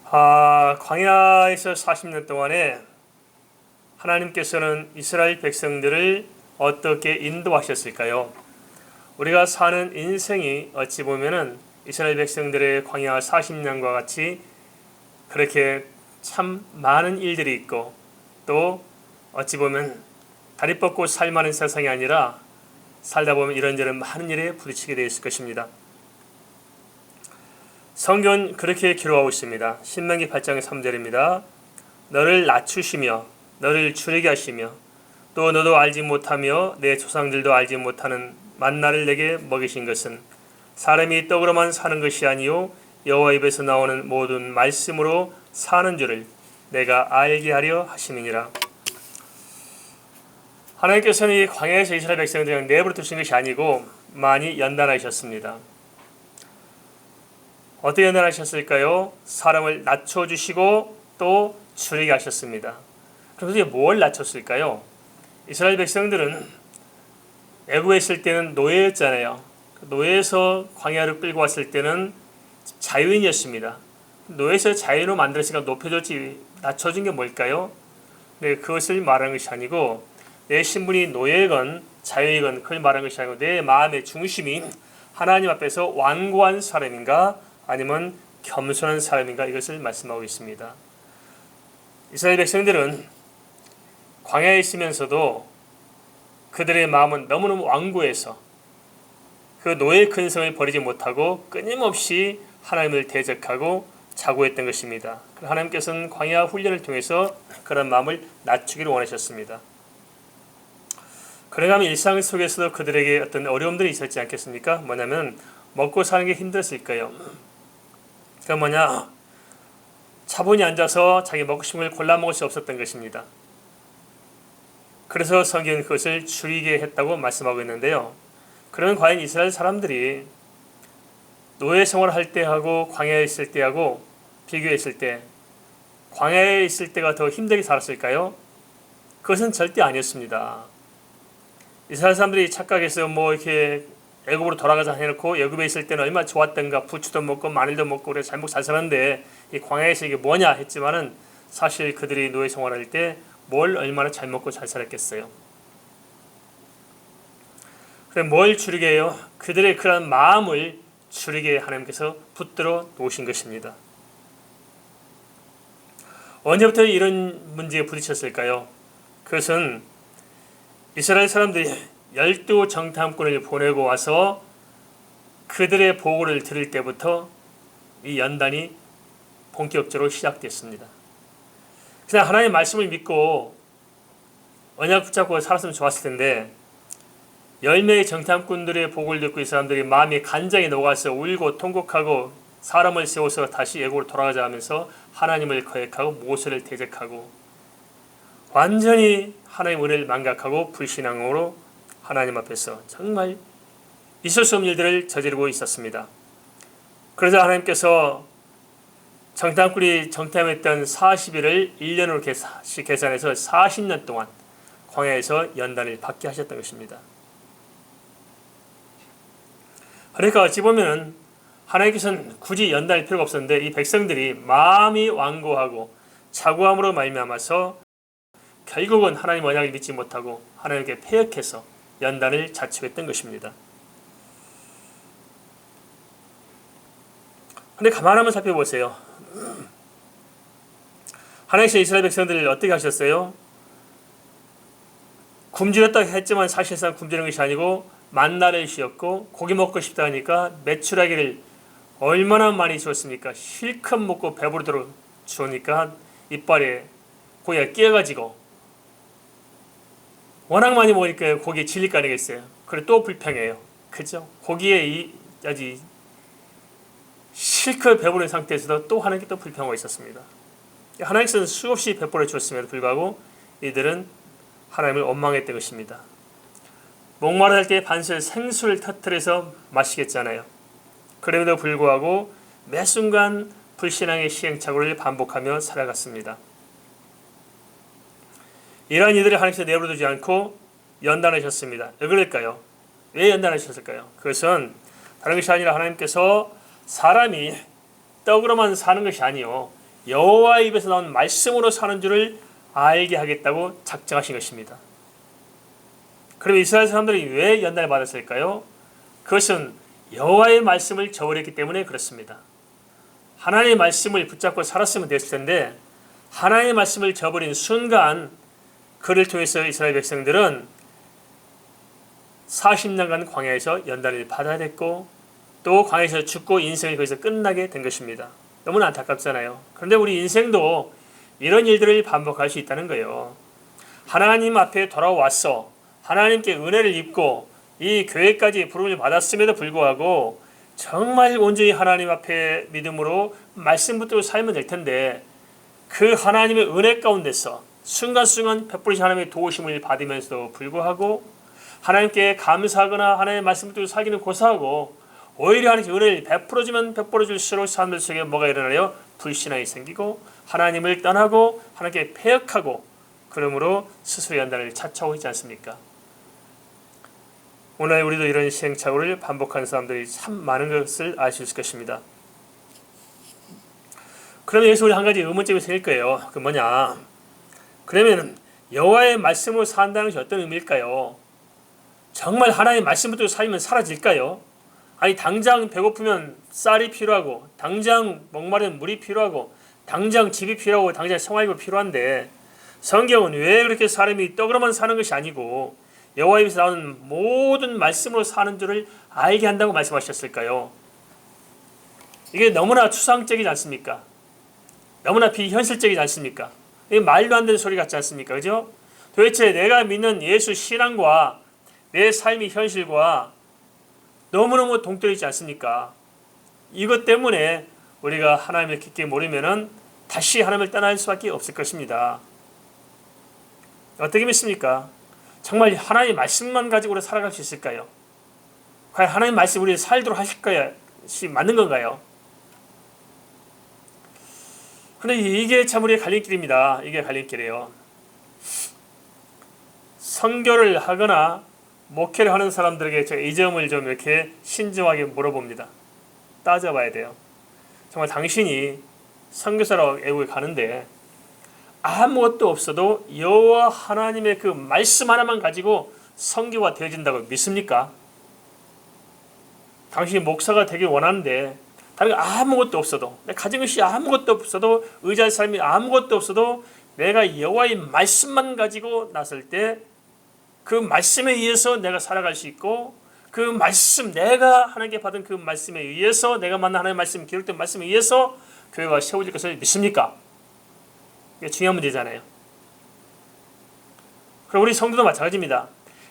광야에서 40년 동안에 하나님께서는 이스라엘 백성들을 어떻게 인도하셨을까요? 우리가 사는 인생이 어찌 보면은 이스라엘 백성들의 광야 40년과 같이 그렇게 참 많은 일들이 있고, 또 어찌 보면 다리 뻗고 살만한 세상이 아니라 살다 보면 이런저런 많은 일에 부딪히게 되어 있을 것입니다. 성경은 그렇게 기록하고 있습니다. 신명기 8장 3절입니다. 너를 낮추시며 너를 줄이게 하시며 또 너도 알지 못하며 내 조상들도 알지 못하는 만나를 내게 먹이신 것은 사람이 떡으로만 사는 것이 아니요 여호와 입에서 나오는 모든 말씀으로 사는 줄을 내가 알게 하려 하심이니라. 하나님께서는 이 광야에서 이스라엘 백성들을 내버려 두신 것이 아니고 많이 연단하셨습니다. 어떻게 연단하셨을까요? 사람을 낮춰주시고 또 줄이게 하셨습니다. 그럼 도대체 뭘 낮췄을까요? 이스라엘 백성들은 애굽에 있을 때는 노예였잖아요. 노예에서 광야를 끌고 왔을 때는 자유인이었습니다. 노예에서 자유인으로 만들었으니까 높여줬지 낮춰준 게 뭘까요? 네, 그것을 말하는 것이 아니고 내 신분이 노예건 자유이건 그걸 말하는 것이 아니고 내 마음의 중심이 하나님 앞에서 완고한 사람인가 아니면 겸손한 사람인가 이것을 말씀하고 있습니다. 이스라엘 백성들은 광야에 있으면서도 그들의 마음은 너무너무 완고해서 그 노예의 근성을 버리지 못하고 끊임없이 하나님을 대적하고 자고했던 것입니다. 하나님께서는 광야 훈련을 통해서 그런 마음을 낮추기를 원하셨습니다. 그러면 일상 속에서도 그들에게 어떤 어려움들이 있었지 않겠습니까? 뭐냐면 먹고 사는 게 힘들었을 거예요. 그 뭐냐? 차분히 앉아서 자기 먹고 싶은 걸 골라 먹을 수 없었던 것입니다. 그래서 성경은 그것을 줄이게 했다고 말씀하고 있는데요. 그러면 과연 이스라엘 사람들이 노예 생활을 할 때하고 광야에 있을 때하고 비교했을 때 광야에 있을 때가 더 힘들게 살았을까요? 그것은 절대 아니었습니다. 이스라엘 사람들이 착각해서 이렇게 애굽으로 돌아가자 해놓고 애굽에 있을 때는 얼마나 좋았던가 부추도 먹고 마늘도 먹고 그래 잘 살았는데 이 광야에서 이게 뭐냐 했지만은 사실 그들이 노예 생활할 때 뭘 얼마나 잘 먹고 잘 살았겠어요. 그래 뭘 줄이게 해요? 그들의 그런 마음을 줄이게 하나님께서 붙들어 놓으신 것입니다. 언제부터 이런 문제에 부딪혔을까요? 그것은 이스라엘 사람들이 12 정탐꾼을 보내고 와서 그들의 보고를 들을 때부터 이 연단이 본격적으로 시작됐습니다. 그냥 하나님의 말씀을 믿고 언약 붙잡고 살았으면 좋았을 텐데 10명의 정탐꾼들의 보고를 듣고 이 사람들이 마음이 간장에 녹아서 울고 통곡하고 사람을 세워서 다시 애굽으로 돌아가자 하면서 하나님을 거역하고 모세를 대적하고 완전히 하나님의 은혜를 망각하고 불신앙으로 하나님 앞에서 정말 있을 수 없는 일들을 저지르고 있었습니다. 그러자 하나님께서 정탐꾼이 정탐했던 40일을 1년으로 계산해서 40년 동안 광야에서 연단을 받게 하셨던 것입니다. 그러니까 어찌 보면 하나님께서는 굳이 연단할 필요가 없었는데 이 백성들이 마음이 완고하고 자고함으로 말미암아서 결국은 하나님 언약을 믿지 못하고 하나님께 패역해서 연단을 자초했던 것입니다. 그런데 가만 한번 살펴보세요. 하나님께서 이스라엘 백성들을 어떻게 하셨어요? 굶주렸다고 했지만 사실상 굶주린 것이 아니고 만나를 주었고 고기 먹고 싶다 하니까 메추라기를 얼마나 많이 주었습니까? 실컷 먹고 배부르도록 주니까 이빨에 고기가 끼어가지고 워낙 많이 먹으니까 고기에 질릴 거 아니겠어요? 그래 또 불평해요. 그죠? 고기에 아주 실컷 배부른 상태에서도 또 하나님께 또 불평하고 있었습니다. 하나님께서는 수없이 베풀어 주었음에도 불구하고 이들은 하나님을 원망했던 것입니다. 목마를 때 반슬 생수를 터뜨려서 마시겠잖아요. 그럼에도 불구하고 매 순간 불신앙의 시행착오를 반복하며 살아갔습니다. 이러한 이들을 하나님께서 내버려두지 않고 연단하셨습니다. 왜 그럴까요? 왜 연단하셨을까요? 그것은 다른 것이 아니라 하나님께서 사람이 떡으로만 사는 것이 아니요 여호와의 입에서 나온 말씀으로 사는 줄을 알게 하겠다고 작정하신 것입니다. 그럼 이스라엘 사람들이 왜 연단을 받았을까요? 그것은 여호와의 말씀을 저버렸기 때문에 그렇습니다. 하나님의 말씀을 붙잡고 살았으면 됐을 텐데 하나님의 말씀을 저버린 순간 그를 통해서 이스라엘 백성들은 40년간 광야에서 연단을 받아야 됐고 또 광야에서 죽고 인생이 거기서 끝나게 된 것입니다. 너무나 안타깝잖아요. 그런데 우리 인생도 이런 일들을 반복할 수 있다는 거예요. 하나님 앞에 돌아와서 하나님께 은혜를 입고 이 교회까지 부름을 받았음에도 불구하고 정말 온전히 하나님 앞에 믿음으로 말씀 붙들고 살면 될 텐데 그 하나님의 은혜 가운데서 순간순간 베풀으신 하나님의 도우심을 받으면서도 불구하고 하나님께 감사하거나 하나님의 말씀 붙들고 살기는 고사하고 오히려 하나님께 은혜를 베풀어주면 베풀어줄수록 사람들 속에 뭐가 일어나요? 불신앙이 생기고 하나님을 떠나고 하나님께 패역하고 그러므로 스스로 연단을 자초하고 있지 않습니까? 오늘 우리도 이런 시행착오를 반복하는 사람들이 참 많은 것을 알 수 있을 것입니다. 그러면 여기서 우리 한 가지 의문점이 생길 거예요. 그 뭐냐? 그러면 여호와의 말씀으로 산다는 것이 어떤 의미일까요? 정말 하나님의 말씀 붙들고 살면 사라질까요? 아니 당장 배고프면 쌀이 필요하고 당장 목마르면 물이 필요하고 당장 집이 필요하고 당장 생활비가 필요한데 성경은 왜 그렇게 사람이 떡으로만 사는 것이 아니고 여호와의 입에서 나오는 모든 말씀으로 사는 줄을 알게 한다고 말씀하셨을까요? 이게 너무나 추상적이지 않습니까? 너무나 비현실적이지 않습니까? 이게 말도 안 되는 소리 같지 않습니까? 그죠? 도대체 내가 믿는 예수 신앙과 내 삶의 현실과 너무너무 동떨어지지 않습니까? 이것 때문에 우리가 하나님을 깊게 모르면은 다시 하나님을 떠날 수밖에 없을 것입니다. 어떻게 믿습니까? 정말 하나님의 말씀만 가지고 우리가 살아갈 수 있을까요? 과연 하나님의 말씀 우리를 살도록 하실 것이 맞는 건가요? 그런데 이게 참 우리의 갈림길입니다. 이게 갈림길이에요. 선교를 하거나 목회를 하는 사람들에게 제가 이 점을 좀 이렇게 신중하게 물어봅니다. 따져봐야 돼요. 정말 당신이 선교사로 애국에 가는데 아무것도 없어도 여호와 하나님의 그 말씀 하나만 가지고 선교가 되어진다고 믿습니까? 당신이 목사가 되길 원하는데 다른 거 아무것도 없어도 내 가진 것이 아무것도 없어도 의지할 삶이 아무것도 없어도 내가 여호와의 말씀만 가지고 나설 때 그 말씀에 의해서 내가 살아갈 수 있고 그 말씀 내가 하나님께 받은 그 말씀에 의해서 내가 만난 하나님의 말씀 기록된 말씀에 의해서 교회가 세워질 것을 믿습니까? 이게 중요한 문제잖아요. 그럼 우리 성도도 마찬가지입니다.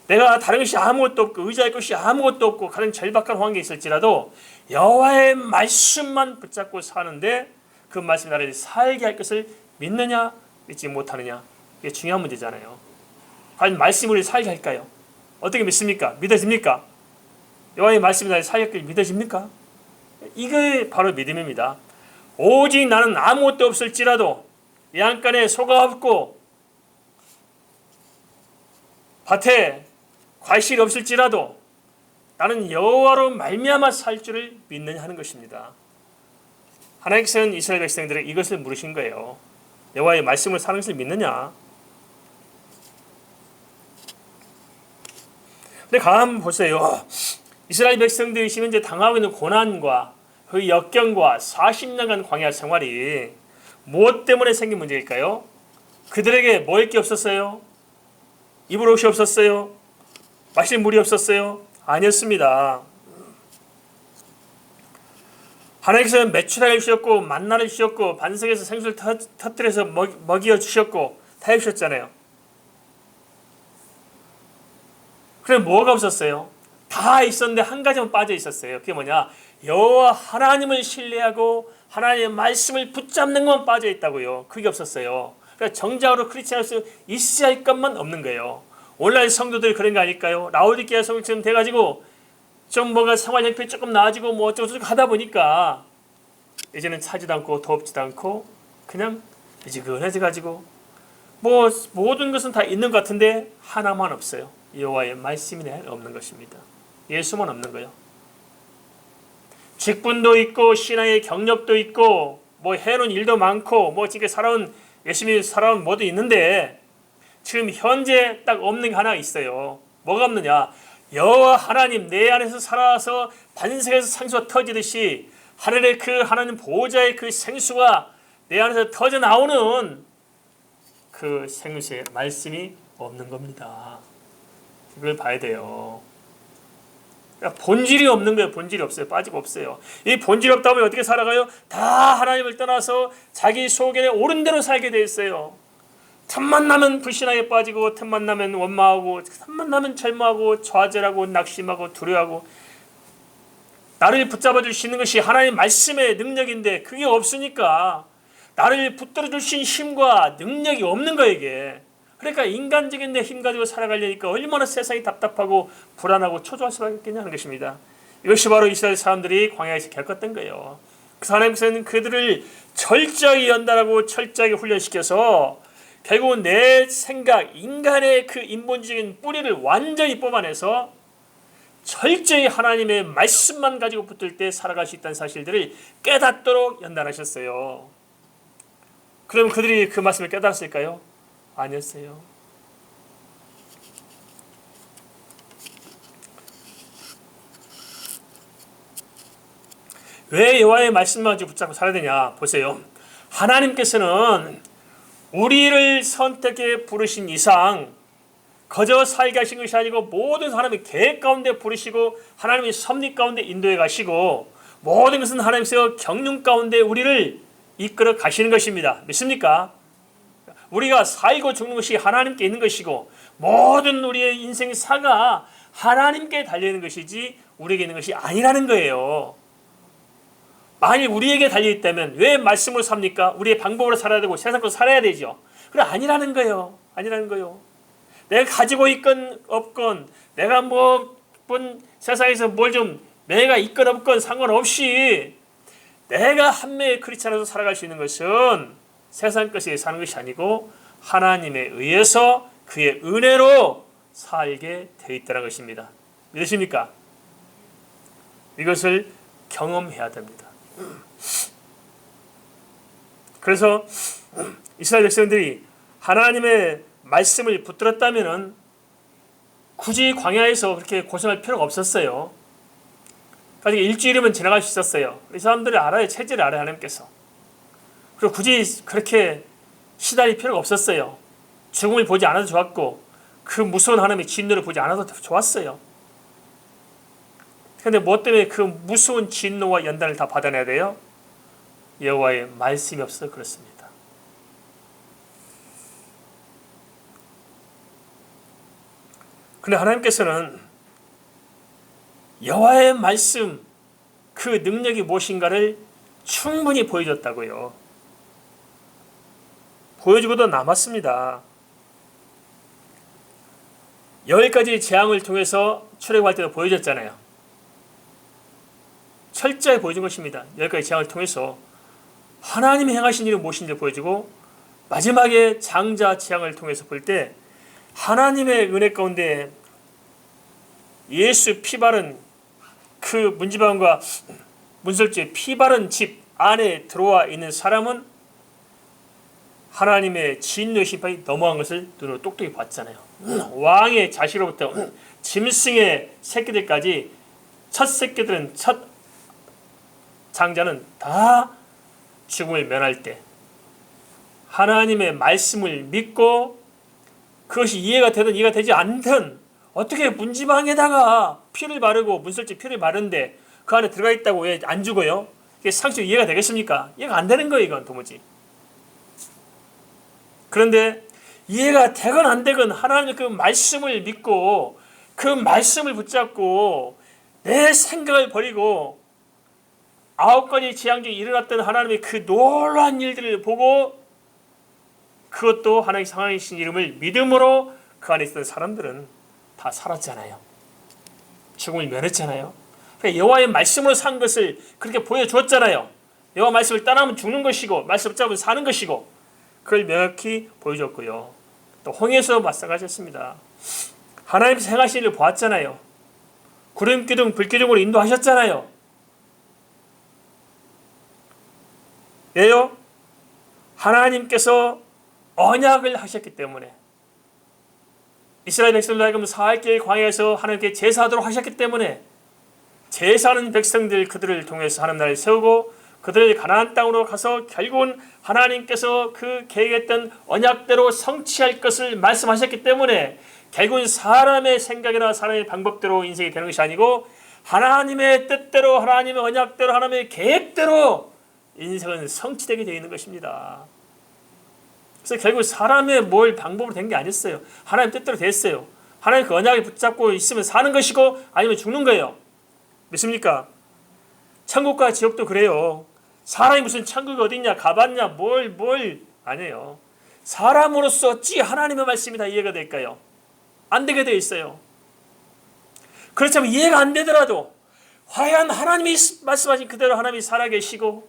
내가 다른 것이 아무것도 없고 의지할 것이 아무것도 없고 가장 절박한 환경에 있을지라도 여호와의 말씀만 붙잡고 사는데 그 말씀이 나를 살게 할 것을 믿느냐 믿지 못하느냐 이게 중요한 문제잖아요. 과연 말씀이 우리를 살게 할까요? 어떻게 믿습니까? 믿어집니까? 여호와의 말씀이 나를 살게 할 것을 믿어집니까? 이게 바로 믿음입니다. 오직 나는 아무것도 없을지라도 양간에 소가 없고 밭에 과실이 없을지라도 나는 여호와로 말미암아 살 줄을 믿느냐 하는 것입니다. 하나님께서는 이스라엘 백성들에게 이것을 물으신 거예요. 여호와의 말씀을 사는 것을 믿느냐? 근데 가만 보세요. 이스라엘 백성들이 지금 현재 당하고 있는 고난과 그 역경과 40년간 광야 생활이 무엇 때문에 생긴 문제일까요? 그들에게 먹을 게 없었어요? 입을 옷이 없었어요? 마실 물이 없었어요? 아니었습니다. 하나님께서는 메추라기를 주셨고 만나를 주셨고 반석에서 생수를 터뜨려서 먹여 주셨고 다 해주셨잖아요. 그럼 뭐가 없었어요? 다 있었는데 한 가지만 빠져 있었어요. 그게 뭐냐? 여호와 하나님을 신뢰하고 하나님의 말씀을 붙잡는 것만 빠져 있다고요. 그게 없었어요. 그러니까 정작으로 크리스찬으로서 있어야 할 것만 없는 거예요. 오늘날 성도들 그런 거 아닐까요? 라오디게아 성도처럼 돼가지고 좀 뭔가 생활 형편이 조금 나아지고 뭐 어쩌고 하다 보니까 이제는 차지도 않고 덥지도 않고 그냥 미지근해져가지고 뭐 모든 것은 다 있는 것 같은데 하나만 없어요. 여호와의 말씀이 없는 것입니다. 예수만 없는 거예요. 직분도 있고 신앙의 경력도 있고 뭐 해놓은 일도 많고 뭐 지금 열심히 살아온 뭐도 있는데 지금 현재 딱 없는 게 하나 있어요. 뭐가 없느냐? 여호와 하나님 내 안에서 살아서 반석에서 생수가 터지듯이 하늘의 그 하나님 보호자의 그 생수가 내 안에서 터져 나오는 그 생수의 말씀이 없는 겁니다. 이걸 봐야 돼요. 그러니까 본질이 없는 거예요. 본질이 없어요. 빠지고 없어요. 이 본질이 없다 보면 어떻게 살아가요? 다 하나님을 떠나서 자기 소견에 옳은 대로 살게 돼 있어요. 틈만 나면 불신하게 빠지고, 틈만 나면 원망하고, 틈만 나면 절망하고, 좌절하고, 낙심하고, 두려워하고. 나를 붙잡아 주시는 것이 하나님의 말씀의 능력인데 그게 없으니까 나를 붙들어 주신 힘과 능력이 없는 거예요, 이게. 그러니까 인간적인 내 힘 가지고 살아가려니까 얼마나 세상이 답답하고 불안하고 초조할 수밖에 없겠냐는 것입니다. 이것이 바로 이스라엘 사람들이 광야에서 겪었던 거예요. 그 하나님께서는 그들을 철저히 연단하고 철저하게 훈련시켜서 결국은 내 생각, 인간의 그 인본주의적인 뿌리를 완전히 뽑아내서 철저히 하나님의 말씀만 가지고 붙들 때 살아갈 수 있다는 사실들을 깨닫도록 연단하셨어요. 그럼 그들이 그 말씀을 깨달았을까요? 아니었어요. 왜 여호와의 말씀만 가지고 붙잡고 살아야 되냐? 보세요. 하나님께서는 우리를 선택해 부르신 이상 거저 살게 하신 것이 아니고 모든 하나님의 계획 가운데 부르시고 하나님의 섭리 가운데 인도해 가시고 모든 것은 하나님께서 경륜 가운데 우리를 이끌어 가시는 것입니다. 믿습니까? 우리가 살고 죽는 것이 하나님께 있는 것이고 모든 우리의 인생 사가 하나님께 달려있는 것이지 우리에게 있는 것이 아니라는 거예요. 만일 우리에게 달려있다면 왜 말씀으로 삽니까? 우리의 방법으로 살아야 되고 세상으로 살아야 되죠. 그래 아니라는 거예요. 아니라는 거예요. 내가 가지고 있건 없건 내가 세상에서 뭘 좀 내가 있건 없건 상관없이 내가 한 명의 크리스찬으로 살아갈 수 있는 것은 세상 것에 사는 것이 아니고 하나님에 의해서 그의 은혜로 살게 되어 있다는 것입니다. 믿으십니까? 이것을 경험해야 됩니다. 그래서 이스라엘 백성들이 하나님의 말씀을 붙들었다면 굳이 광야에서 그렇게 고생할 필요가 없었어요. 가지고 일주일이면 지나갈 수 있었어요. 이 사람들이 알아요. 체질을 알아요. 하나님께서. 그리고 굳이 그렇게 시달릴 필요가 없었어요. 죽음을 보지 않아도 좋았고 그 무서운 하나님의 진노를 보지 않아도 좋았어요. 그런데 뭐 때문에 그 무서운 진노와 연단을 다 받아내야 돼요? 여호와의 말씀이 없어서 그렇습니다. 그런데 하나님께서는 여호와의 말씀 그 능력이 무엇인가를 충분히 보여줬다고요. 보여주고도 남았습니다. 10가지 재앙을 통해서 출애굽할 때도 보여줬잖아요. 철저히 보여준 것입니다. 10가지 재앙을 통해서 하나님이 행하신 일이 무엇인지 보여주고 마지막에 장자 재앙을 통해서 볼 때 하나님의 은혜 가운데 예수 피 바른 그 문지방과 문설주의 피 바른 집 안에 들어와 있는 사람은 하나님의 진노의 심판이 넘어간 것을 눈으로 똑똑히 봤잖아요. 왕의 자식으로부터 짐승의 새끼들까지 첫 새끼들은 첫 장자는 다 죽음을 면할 때 하나님의 말씀을 믿고 그것이 이해가 되든 이해가 되지 않든 어떻게 문지방에다가 피를 바르고 문설주 피를 바르는데 그 안에 들어가 있다고 왜 안 죽어요? 이게 상식적으로 이해가 되겠습니까? 이해가 안 되는 거예요. 이건 도무지. 그런데 이해가 되건 안 되건 하나님의 그 말씀을 믿고 그 말씀을 붙잡고 내 생각을 버리고 9가지 재앙 중에 일어났던 하나님의 그 놀라운 일들을 보고 그것도 하나님의 상하신 이름을 믿음으로 그 안에 있던 사람들은 다 살았잖아요. 죽음을 면했잖아요. 그러니까 여호와의 말씀으로 산 것을 그렇게 보여주었잖아요. 여호와 말씀을 따라하면 죽는 것이고 말씀 붙잡으면 사는 것이고 그걸 명확히 보여줬고요. 또 홍해에서 마찬가지였습니다. 하나님께서 행하신 일을 보았잖아요. 구름 기둥 불 기둥으로 인도하셨잖아요. 왜요? 하나님께서 언약을 하셨기 때문에, 이스라엘 백성들 하여금 40개의 광야에서 하나님께 제사하도록 하셨기 때문에, 제사하는 백성들 그들을 통해서 하나님 나라를 세우고 그들을 가나안 땅으로 가서 결국은 하나님께서 그 계획했던 언약대로 성취할 것을 말씀하셨기 때문에, 결국은 사람의 생각이나 사람의 방법대로 인생이 되는 것이 아니고 하나님의 뜻대로, 하나님의 언약대로, 하나님의 계획대로 인생은 성취되게 되어 있는 것입니다. 그래서 결국 사람의 뭘 방법으로 된 게 아니었어요. 하나님 뜻대로 됐어요. 하나님 그 언약을 붙잡고 있으면 사는 것이고 아니면 죽는 거예요. 믿습니까? 천국과 지옥도 그래요. 사람이 무슨 천국이 어딨냐, 가봤냐, 뭘 아니에요. 사람으로서 어찌 하나님의 말씀이 다 이해가 될까요? 안 되게 되어 있어요. 그렇다면 이해가 안 되더라도 과연 하나님이 말씀하신 그대로 하나님이 살아계시고,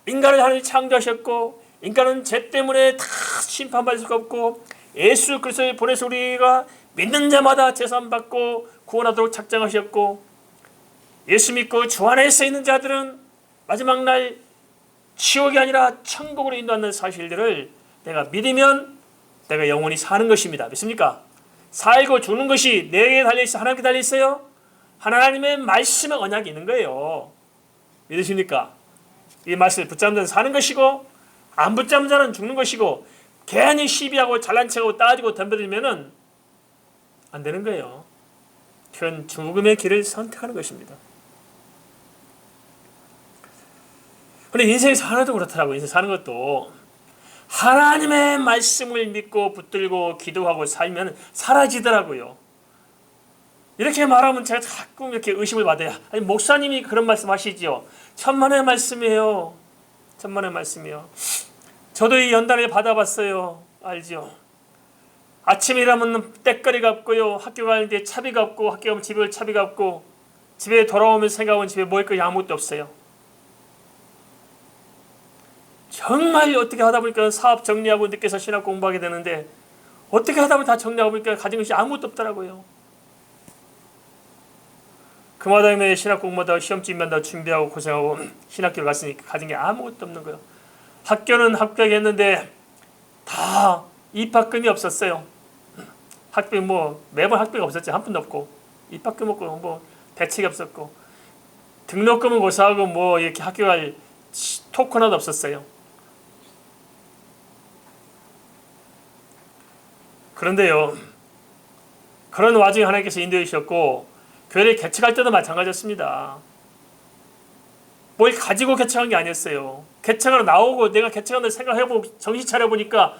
인간을 하나님이 창조하셨고, 인간은 죄 때문에 다 심판받을 수가 없고, 예수 그리스도를 보내서 우리가 믿는 자마다 제사받고 구원하도록 작정하셨고, 예수 믿고 주 안에서 있는 자들은 마지막 날 지옥이 아니라 천국으로 인도하는 사실들을 내가 믿으면 내가 영원히 사는 것입니다. 믿습니까? 살고 죽는 것이 내게 달려있어요? 하나님께 달려있어요? 하나님의 말씀의 언약이 있는 거예요. 믿으십니까? 이 말씀을 붙잡는 자는 사는 것이고 안 붙잡는 자는 죽는 것이고, 괜히 시비하고 잘난 척하고 따지고 덤벼들면 안 되는 거예요. 그건 죽음의 길을 선택하는 것입니다. 근데 인생에서 하나도 그렇더라고요. 인생 사는 것도 하나님의 말씀을 믿고 붙들고 기도하고 살면 사라지더라고요. 이렇게 말하면 제가 자꾸 이렇게 의심을 받아요. 아니, 목사님이 그런 말씀 하시죠. 천만의 말씀이에요. 천만의 말씀이요. 저도 이 연단을 받아봤어요. 알죠? 아침에 일하면 때거리가 없고요. 학교 가는데 차비가 없고, 학교 가면 집에 올 차비가 없고, 집에 돌아오면 생각하면 집에 먹을 것이 아무것도 없어요. 정말 어떻게 하다 보니까 사업 정리하고 늦게서 신학 공부하게 되는데, 어떻게 하다 보면 다 정리하고 보니까 가진 것이 아무것도 없더라고요. 그 마당에 신학 공부하다가 시험지만 준비하고 고생하고 신학교를 갔으니까 가진 게 아무것도 없는 거예요. 학교는 합격했는데 다 입학금이 없었어요. 학비 매번 학비가 없었지. 한 푼도 없고, 입학금 없고 대책이 없었고, 등록금은 고사하고 이렇게 학교 갈 토큰 하나도 없었어요. 그런데요, 그런 와중에 하나님께서 인도해 주셨고, 교회를 개척할 때도 마찬가지였습니다. 뭘 가지고 개척한 게 아니었어요. 개척하러 나오고 내가 개척한다 생각해보고 정신 차려보니까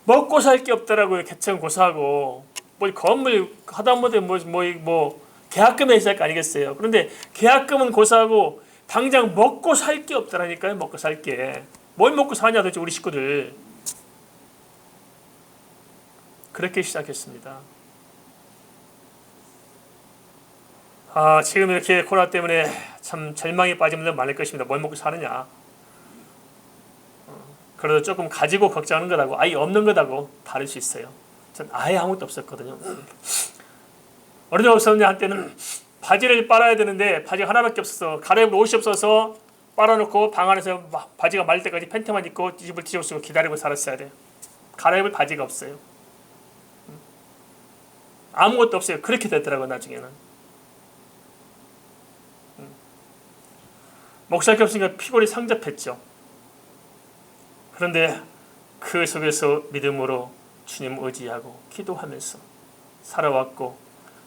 먹고 살 게 없더라고요. 개척은 고사하고 건물 하다못해 계약금에 있을 거 아니겠어요. 그런데 계약금은 고사하고 당장 먹고 살 게 없더라니까요. 먹고 살 게. 뭘 먹고 사냐 도대체 우리 식구들. 그렇게 시작했습니다. 지금 이렇게 코로나 때문에 참 절망에 빠진 분들 많을 것입니다. 뭘 먹고 사느냐. 그래도 조금 가지고 걱정하는 것하고 아예 없는 것하고 다를 수 있어요. 전 아예 아무것도 없었거든요. 어느 정도 없었냐 한때는 바지를 빨아야 되는데 바지가 하나밖에 없어서 갈아입을 옷이 없어서 빨아놓고 방 안에서 바지가 마를 때까지 팬티만 입고 뒤집을 쓰고 기다리고 살았어야 돼요. 갈아입을 바지가 없어요. 아무것도 없어요. 그렇게 됐더라고요. 나중에는. 목살 게 없으니까 피골이 상접했죠. 그런데 그 속에서 믿음으로 주님 의지하고 기도하면서 살아왔고,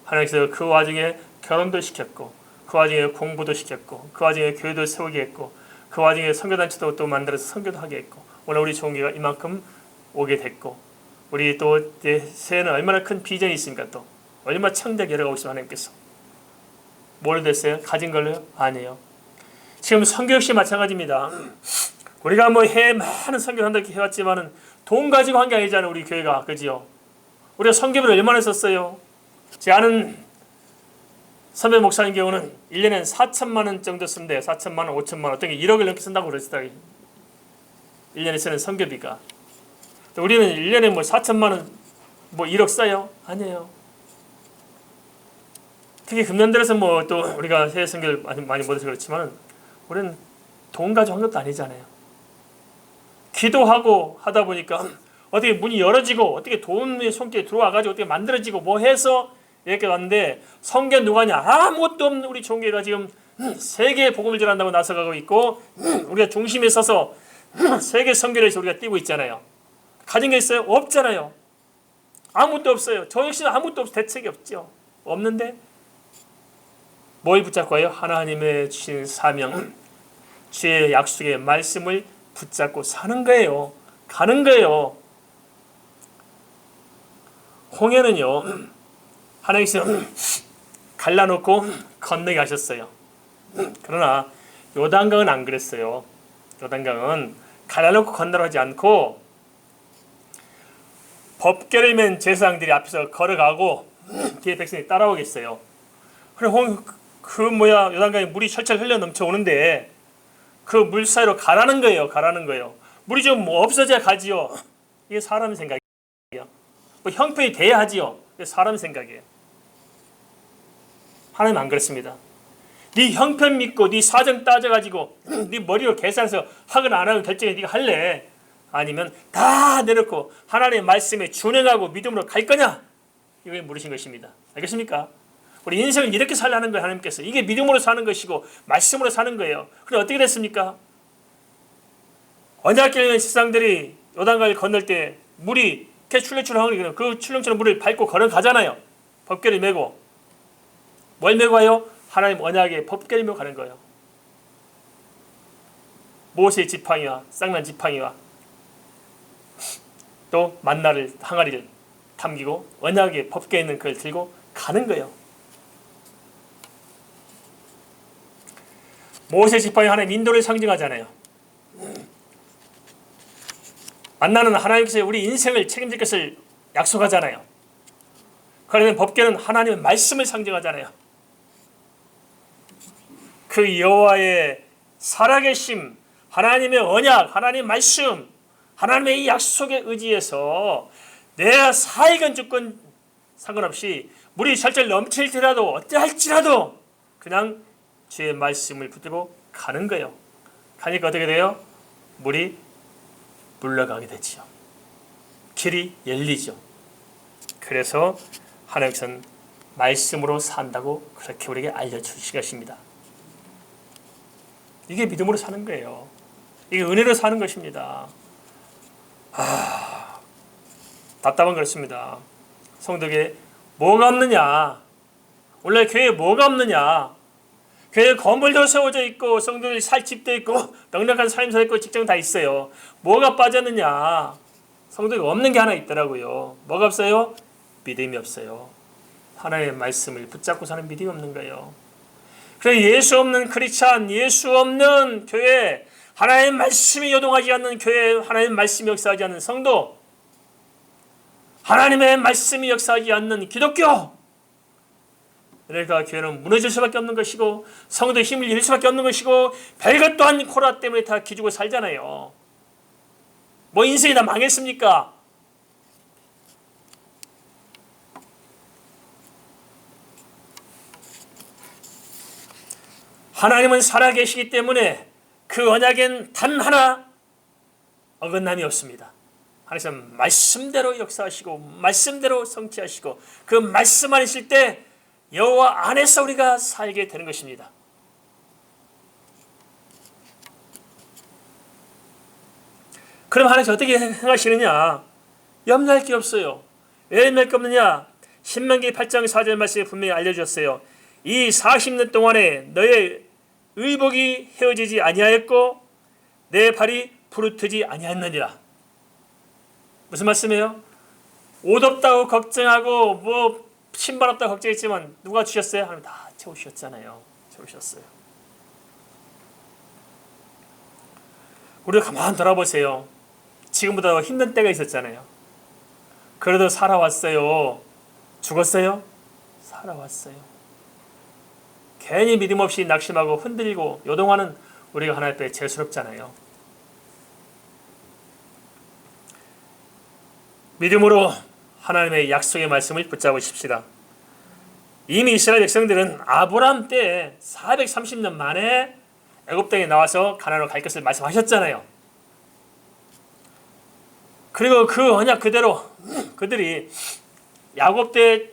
하나님께서 그 와중에 결혼도 시켰고, 그 와중에 공부도 시켰고, 그 와중에 교회도 세우게 했고, 그 와중에 선교단체도 또 만들어서 선교도 하게 했고, 오늘 우리 종교가 이만큼 오게 됐고, 우리 또 새해는 얼마나 큰 비전이 있습니까? 또 얼마나 창대하게 열어가고 있어요. 하나님께서 뭘 됐어요? 가진 걸로요? 아니에요. 지금 선교 역시 마찬가지입니다. 우리가 해 많은 선교를 한다고 해왔지만은 돈 가지고 한 게 아니잖아요. 우리 교회가. 그지요? 우리가 선교비를 얼마나 썼어요? 제 아는 선배 목사님 경우는 1년에 4천만 원 정도 쓴대. 4천만 원, 5천만 원. 어떤 게 1억을 넘게 쓴다고 그랬어요. 1년에 쓰는 선교비가. 우리는 1년에 4천만 원, 1억 써요? 아니에요. 특히 금년들에서 또 우리가 해외 선교를 많이 못해서 그렇지만 우리는 돈 가지고 한 것도 아니잖아요. 기도하고 하다 보니까 어떻게 문이 열어지고 어떻게 도움의 손길이 들어와가지고 어떻게 만들어지고 뭐 해서 이렇게 왔는데 성경 누가 하냐? 아무것도 없는 우리 종교가 지금 세계 복음을 전한다고 나서가고 있고 우리가 중심에 서서 세계 선교에서 우리가 뛰고 있잖아요. 가진 게 있어요? 없잖아요. 아무것도 없어요. 저 역시는 아무것도 없어. 대책이 없죠. 없는데 뭘 붙잡고 와요? 하나님의 주신 사명, 주의 약속의 말씀을 붙잡고 사는 거예요. 가는 거예요. 홍해는요, 하나님께서 갈라놓고 건너게 하셨어요. 그러나 요단강은 안 그랬어요. 요단강은 갈라놓고 건너가지 않고 법궤를 맨 제사장들이 앞에서 걸어가고 뒤에 백성이 따라오겠어요. 그래 요단강에 물이 철철 흘러 넘쳐오는데 그 물 사이로 가라는 거예요. 가라는 거예요. 물이 좀 없어져야 가지요. 이게 사람 생각이에요. 뭐 형편이 돼야 하지요. 이게 사람 생각이에요. 하나님 안 그렇습니다. 네 형편 믿고 네 사정 따져가지고 네 머리로 계산해서 하거나 안 하는 결정에 네가 할래? 아니면 다 내놓고 하나님의 말씀에 준행하고 믿음으로 갈 거냐? 이걸 물으신 것입니다. 알겠습니까? 우리 인생을 이렇게 살라는 거예요. 하나님께서. 이게 믿음으로 사는 것이고 말씀으로 사는 거예요. 그럼 어떻게 됐습니까? 언약궤 제사장들이 요단강을 건널 때 물이 이렇게 출렁출렁 그 출렁출렁 물을 밟고 걸어가잖아요. 법궤를 메고. 뭘 메고 가요? 하나님 언약의 법궤를 메고 가는 거예요. 모세의 지팡이와 쌍난 지팡이와 또 만나를 항아리를 담기고 언약의 법궤에 있는 그걸 들고 가는 거예요. 모세 지팡이 하나님 인도를 상징하잖아요. 만나는 하나님께서 우리 인생을 책임질 것을 약속하잖아요. 그러면 법궤는 하나님의 말씀을 상징하잖아요. 그 여호와의 살아계심, 하나님의 언약, 하나님의 말씀, 하나님의 이 약속에 의지해서 내 사익은 주권 상관없이 물이 철철 넘칠지라도 어찌할지라도 그냥 주의 말씀을 붙들고 가는 거예요. 가니까 어떻게 돼요? 물이 물러가게 되지요. 길이 열리죠. 그래서 하나님께서는 말씀으로 산다고 그렇게 우리에게 알려주신 것입니다. 이게 믿음으로 사는 거예요. 이게 은혜로 사는 것입니다. 답답한 그렇습니다. 성도에게 뭐가 없느냐? 원래 교회에 뭐가 없느냐? 교회 건물도 세워져 있고 성도들이 살 집도 있고 넉넉한 삶도 있고 직장 다 있어요. 뭐가 빠졌느냐? 성도가 없는 게 하나 있더라고요. 뭐가 없어요? 믿음이 없어요. 하나님의 말씀을 붙잡고 사는 믿음이 없는 거예요. 그래서 예수 없는 크리스찬, 예수 없는 교회, 하나님의 말씀이 요동하지 않는 교회, 하나님의 말씀이 역사하지 않는 성도, 하나님의 말씀이 역사하지 않는 기독교, 그러니까 교회는 무너질 수밖에 없는 것이고 성도의 힘을 잃을 수밖에 없는 것이고 별것 또한 코로나 때문에 다 기죽고 살잖아요. 뭐 인생이 다 망했습니까? 하나님은 살아계시기 때문에 그 언약엔 단 하나 어긋남이 없습니다. 하나님은 말씀대로 역사하시고 말씀대로 성취하시고 그 말씀만 있을 때 여호와 안에서 우리가 살게 되는 것입니다. 그럼 하나님께서 어떻게 행하시느냐? 염려할 게 없어요. 왜 염려할 게 없느냐? 신명기 8장 4절 말씀에 분명히 알려주셨어요. 이 40년 동안에 너의 의복이 헤어지지 아니하였고 내 발이 부르트지 아니하였느니라. 무슨 말씀이에요? 옷 없다고 걱정하고 뭐 신발 없다고 걱정했지만 누가 주셨어요? 하나님 다 채우셨잖아요. 채우셨어요. 우리가 가만 돌아보세요. 지금보다 힘든 때가 있었잖아요. 그래도 살아왔어요. 죽었어요? 살아왔어요. 괜히 믿음 없이 낙심하고 흔들리고 요동하는 우리가 하나님 앞에 죄스럽잖아요. 믿음으로 하나님의 약속의 말씀을 붙잡으십시다. 이미 이스라엘 백성들은 아브라함 때 430년 만에 애굽 땅에 나와서 가나안으로 갈 것을 말씀하셨잖아요. 그리고 그 언약 그대로 그들이 야곱 때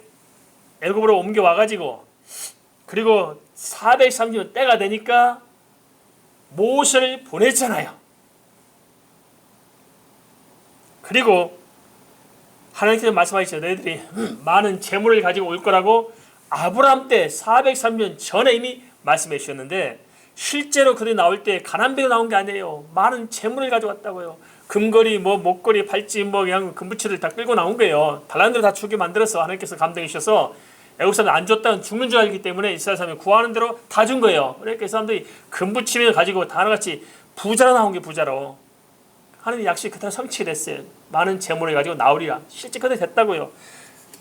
애굽으로 옮겨와 가지고 그리고 430년 때가 되니까 모세를 보냈잖아요. 그리고 하나님께서 말씀하시죠. 너희들이 많은 재물을 가지고 올 거라고 아브라함 때 403년 전에 이미 말씀해 주셨는데 실제로 그들이 나올 때 가난배가 나온 게 아니에요. 많은 재물을 가져왔다고요. 금거리, 목걸이, 팔찌, 그냥 금부치를 다 끌고 나온 거예요. 달란트를 다 주게 만들어서 하나님께서 감동해 주셔서 애국 사람들 안 줬다면 죽는 줄 알기 때문에 이스라엘 사람이 구하는 대로 다 준 거예요. 그러니까 이 사람들이 금부치를 가지고 다 하나같이 부자로 나온 게 부자로. 하나님 약속이 그대로 성취가 됐어요. 많은 재물을 가지고 나오리라. 실제 그대로 됐다고요.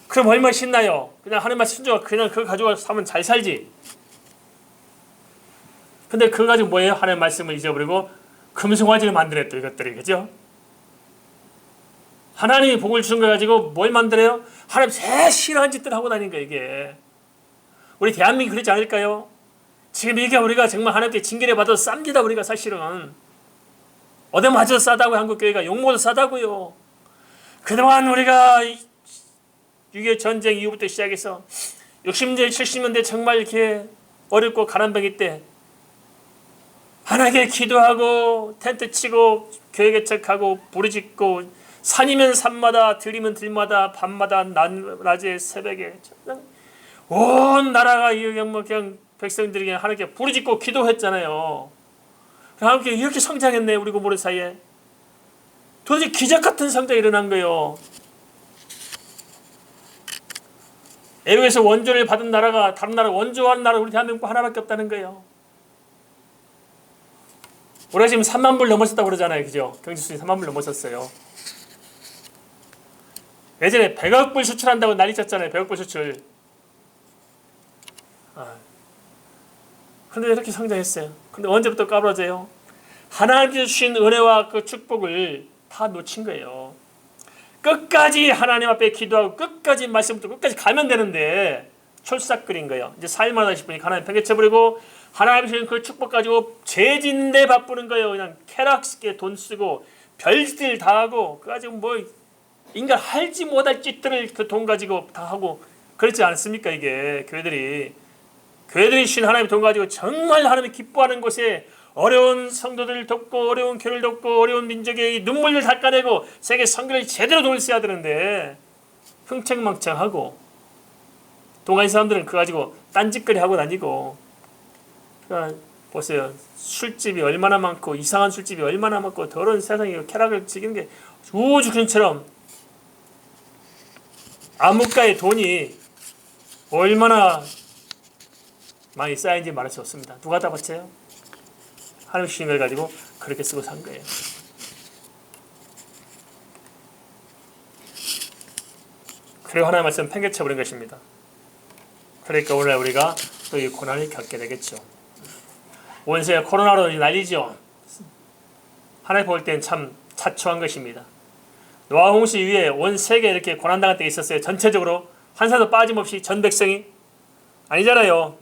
그럼 얼마나 신나요? 그냥 하나님만 순종하고 그냥 그거 가지고 살면 잘 살지. 근데 그거 가지고 뭐예요? 하나님의 말씀을 잊어버리고 금송아지를 만들었죠. 이것들이. 그죠? 하나님이 복을 주는 거 가지고 뭘 만들어요? 하나님 새 싫어하는 짓들 하고 다니는 거예요. 이게. 우리 대한민국이 그렇지 않을까요? 지금 이게 우리가 정말 하나님께 징계를 받아서 쌉니다. 우리가 사실은. 어디 맞아서 싸다고요. 한국교회가 욕먹어서 싸다고요. 그동안 우리가 6.25 전쟁 이후부터 시작해서 60년대 70년대 정말 이렇게 어렵고 가난뱅이 때 하나님께 기도하고 텐트 치고 교회 개척하고 부르짖고 산이면 산마다 들이면 들마다 밤마다 낮에 새벽에 온 나라가 그냥 백성들이 그냥 하나님께 부르짖고 기도했잖아요. 하나님께 이렇게 성장했네. 우리 고모리 사이에 도대체 기적 같은 성장이 일어난 거예요. 애국에서 원조를 받은 나라가 다른 나라 원조하는 나라 우리 대한민국 하나밖에 없다는 거예요. 우리가 지금 3만 불 넘었었다고 그러잖아요. 그죠? 경제수준이 3만 불 넘었었어요. 예전에 100억 불 수출한다고 난리 쳤잖아요. 100억 불 수출. 근데 이렇게 성장했어요. 근데 언제부터 까부러져요? 하나님께서 주신 은혜와 그 축복을 다 놓친 거예요. 끝까지 하나님 앞에 기도하고 끝까지 말씀부터 끝까지 가면 되는데 철삭거린 거예요. 이제 살만하다 싶으니까 하나님 팽개쳐버리고 하나님 주신 그 축복 가지고 죄짓는데 바쁘는 거예요. 그냥 쾌락스럽게 돈 쓰고 별짓을 다 하고 그 가지고 뭐 인간 할지 못할 짓들을 그 돈 가지고 다 하고 그렇지 않습니까? 이게 교회들이 주신 하나님의 돈 가지고 정말 하나님이 기뻐하는 곳에 어려운 성도들을 돕고 어려운 교회를 돕고 어려운 민족의 눈물을 닦아내고 세계 선교를 제대로 돌려야 되는데 흥청망청하고 동아인 사람들은 그거 가지고 딴짓거리 하고 다니고 그러니까 보세요. 술집이 얼마나 많고 이상한 술집이 얼마나 많고 더러운 세상에 쾌락을 즐기는 게 우주균처럼 암흑가의 돈이 얼마나 많이 쌓인지 말할 수 없습니다. 누가 다 봤어요? 하나님 주신 걸 가지고 그렇게 쓰고 산 거예요. 그리고 하나님의 말씀 팽개쳐버린 것입니다. 그러니까 오늘 우리가 또 이 고난을 겪게 되겠죠. 온 세계 코로나로 난리죠. 하나님 볼 때는 참 자초한 것입니다. 노아 홍수 이후에 온 세계에 이렇게 고난당할 때가 있었어요. 전체적으로 한 사람도 빠짐없이 전 백성이 아니잖아요.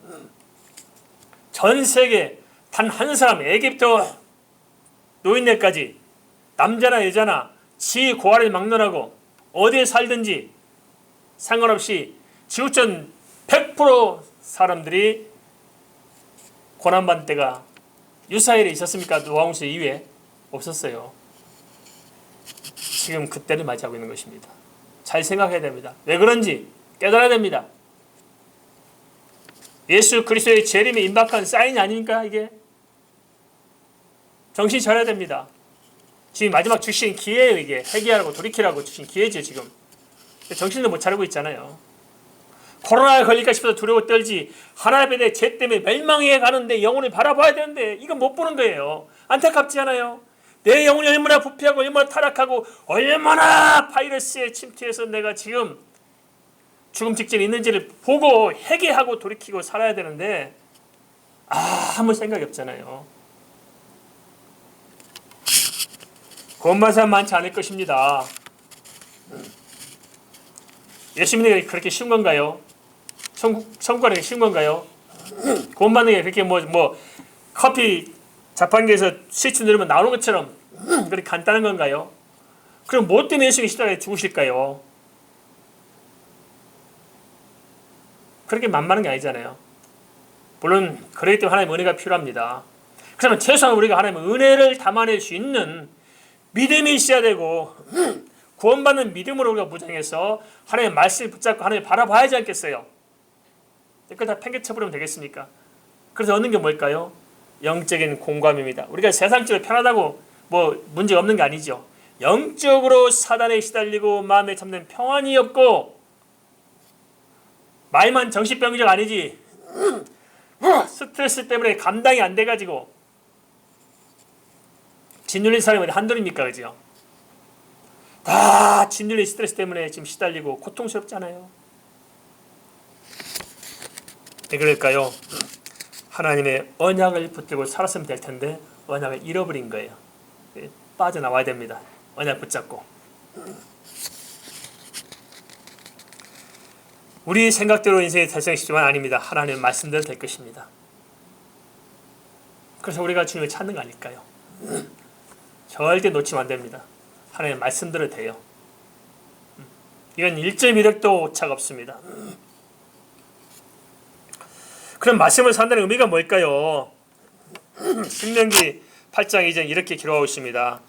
전 세계 단 한 사람 애굽부터 노인네까지 남자나 여자나 지 고아를 막론하고 어디에 살든지 상관없이 지구촌 100% 사람들이 고난받는 때가 유사일에 있었습니까? 노아 홍수 이후에 없었어요. 지금 그때를 맞이하고 있는 것입니다. 잘 생각해야 됩니다. 왜 그런지 깨달아야 됩니다. 예수 그리스도의 재림이 임박한 사인이 아닙니까? 이게 정신 차려야 됩니다. 지금 마지막 주신 기회예요. 이게 회개하라고 돌이키라고 주신 기회죠. 지금 정신도 못 차리고 있잖아요. 코로나에 걸릴까 싶어서 두려워 떨지 하나님의 내 죄 때문에 멸망해 가는데 영혼을 바라봐야 되는데 이건 못 보는 거예요. 안타깝지 않아요? 내 영혼이 얼마나 부패하고 얼마나 타락하고 얼마나 바이러스에 침투해서 내가 지금 죽음 직전에 있는지를 보고 회개하고 돌이키고 살아야 되는데 아무 생각이 없잖아요. 구원받은 사람 많지 않을 것입니다. 예수 믿는 게 그렇게 쉬운 건가요? 천국 가는 게 쉬운 건가요? 구원받는 게 그렇게 뭐 커피 자판기에서 스위치 누르면 나오는 것처럼 그렇게 간단한 건가요? 그럼 뭐 때문에 예수님이 십자가에 죽으실까요? 그렇게 만만한 게 아니잖아요. 물론 그렇기 때문에 하나님의 은혜가 필요합니다. 그러면 최소한 우리가 하나님의 은혜를 담아낼 수 있는 믿음이 있어야 되고 구원받는 믿음으로 우리가 무장해서 하나님의 말씀을 붙잡고 하나님을 바라봐야 하지 않겠어요? 그걸 다 팽개쳐버리면 되겠습니까? 그래서 얻는 게 뭘까요? 영적인 공감입니다. 우리가 세상적으로 편하다고 뭐 문제가 없는 게 아니죠. 영적으로 사단에 시달리고 마음에 참는 평안이 없고 말만 정신병적 아니지 스트레스 때문에 감당이 안 돼가지고 짓눌린 사람이 한둘입니까? 그죠? 다 짓눌린 스트레스 때문에 지금 시달리고 고통스럽잖아요. 왜 그럴까요? 하나님의 언약을 붙들고 살았으면 될 텐데 언약을 잃어버린 거예요. 빠져나와야 됩니다. 언약 붙잡고. 우리 생각대로 인생이 달성하시지만 아닙니다. 하나님의 말씀대로 될 것입니다. 그래서 우리가 주님을 찾는 거 아닐까요? 절대 놓치면 안 됩니다. 하나님의 말씀대로 돼요. 이건 1.1획도 오차가 없습니다. 그럼 말씀을 산다는 의미가 뭘까요? 신명기 8장 2절 이렇게 기록하고 있습니다.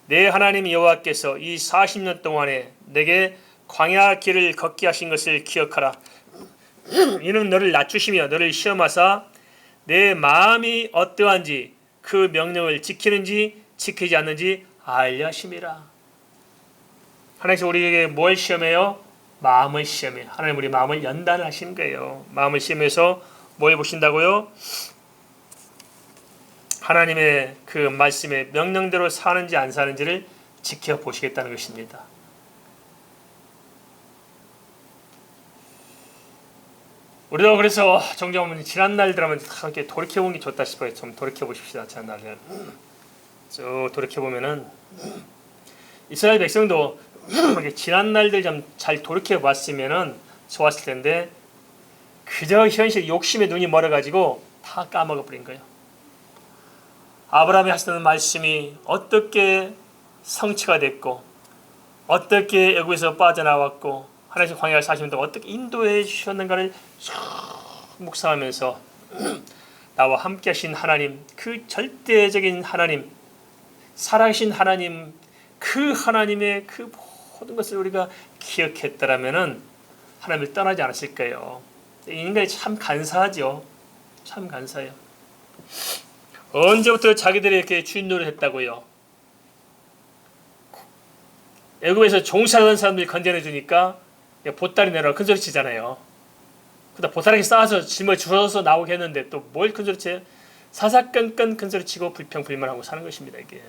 내 하나님 여호와께서 이 40년 동안에 내게 광야 길을 걷게 하신 것을 기억하라. 이는 너를 낮추시며 너를 시험하사 내 마음이 어떠한지 그 명령을 지키는지 지키지 않는지 알려 하심이라. 하나님께서 우리에게 뭘 시험해요? 마음을 시험해요. 하나님 우리 마음을 연단하신 거예요. 마음을 시험해서 뭘 보신다고요? 하나님의 그 말씀의 명령대로 사는지 안 사는지를 지켜보시겠다는 것입니다. 우리도 그래서 종종 지난 날들 하면 이렇게 돌이켜보는 게 좋다 싶어요. 좀 돌이켜보십시다. 지난 날들 쭉 돌이켜보면은 이스라엘 백성도 지난 날들 좀 잘 돌이켜봤으면은 좋았을 텐데 그저 현실 욕심에 눈이 멀어가지고 다 까먹어버린 거예요. 아브라함이 하시던 말씀이 어떻게 성취가 됐고 어떻게 애굽에서 빠져나왔고 하나님의 광야를 40년 동안 어떻게 인도해 주셨는가를 묵상하면서 나와 함께 하신 하나님, 그 절대적인 하나님, 살아계신 하나님, 그 하나님의 그 모든 것을 우리가 기억했더라면 하나님을 떠나지 않았을 거예요. 인간이 참 간사하죠. 참 간사해요. 언제부터 자기들이 이렇게 주인 노릇했다고요? 애굽에서 종살던 사람들이 건져내 주니까 보따리 내라 큰 소리 치잖아요. 그러다 보따리 쌓아서 짊을 줄어서 나오게 했는데 또 뭘 큰 소리 쳐요? 사사건건 큰 소리 치고 불평불만하고 사는 것입니다. 이게.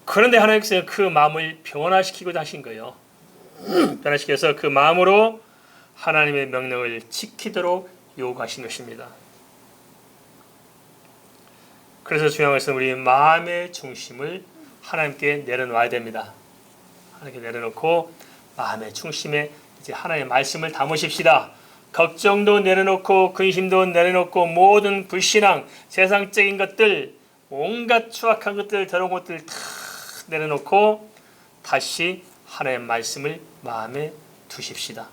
그런데 하나님께서 그 마음을 변화시키고자 하신 거예요. 변화시켜서 그 마음으로 하나님의 명령을 지키도록 요구하신 것입니다. 그래서 중요한 것은 우리 마음의 중심을 하나님께 내려놓아야 됩니다. 하나님께 내려놓고 마음의 중심에 이제 하나님의 말씀을 담으십시다. 걱정도 내려놓고 근심도 내려놓고 모든 불신앙, 세상적인 것들, 온갖 추악한 것들, 더러운 것들 다 내려놓고 다시 하나님의 말씀을 마음에 두십시다.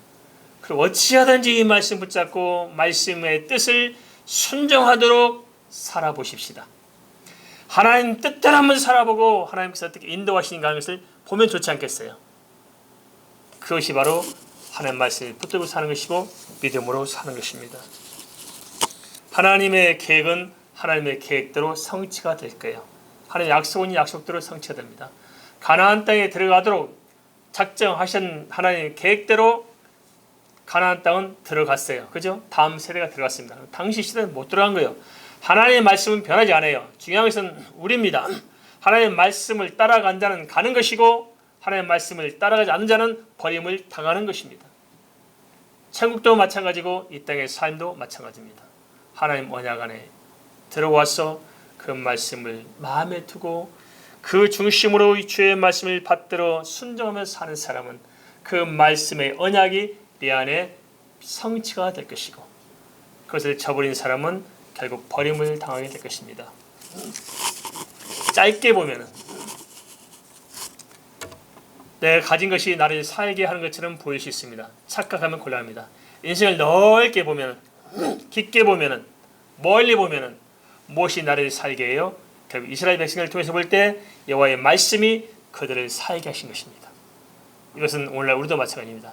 그리고 어찌하든지 이 말씀 붙잡고 말씀의 뜻을 순종하도록 살아보십시다. 하나님 뜻대로 한번 살아보고 하나님께서 어떻게 인도하시는가 하는 것을 보면 좋지 않겠어요? 그것이 바로 하나님 말씀을 붙들고 사는 것이고 믿음으로 사는 것입니다. 하나님의 계획은 하나님의 계획대로 성취가 될 거예요. 하나님의 약속은 약속대로 성취가 됩니다. 가나안 땅에 들어가도록 작정하신 하나님의 계획대로 가나안 땅은 들어갔어요. 그죠? 다음 세대가 들어갔습니다. 당시 시대는 못 들어간 거예요. 하나님의 말씀은 변하지 않아요. 중요한 것은 우리입니다. 하나님의 말씀을 따라간 자는 가는 것이고 하나님의 말씀을 따라가지 않는 자는 버림을 당하는 것입니다. 천국도 마찬가지고 이 땅의 삶도 마찬가지입니다. 하나님 언약 안에 들어와서 그 말씀을 마음에 두고 그 중심으로 주의 말씀을 받들어 순종하며 사는 사람은 그 말씀의 언약이 내 안에 성취가 될 것이고 그것을 저버린 사람은 결국 버림을 당하게 될 것입니다. 짧게 보면은 내가 가진 것이 나를 살게 하는 것처럼 보일 수 있습니다. 착각하면 곤란합니다. 인생을 넓게 보면, 깊게 보면, 멀리 보면 무엇이 나를 살게 해요? 결국 이스라엘 백성을 통해서 볼 때 여호와의 말씀이 그들을 살게 하신 것입니다. 이것은 오늘날 우리도 마찬가지입니다.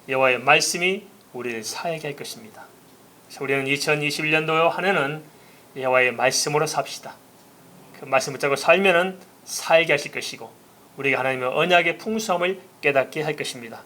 여호와의 말씀이 우리를 살게 할 것입니다. 그래서 우리는 2021년도 한 해는 여호와의 말씀으로 삽시다. 그 말씀 붙잡고 살면은 살게 하실 것이고 우리가 하나님의 언약의 풍성함을 깨닫게 할 것입니다.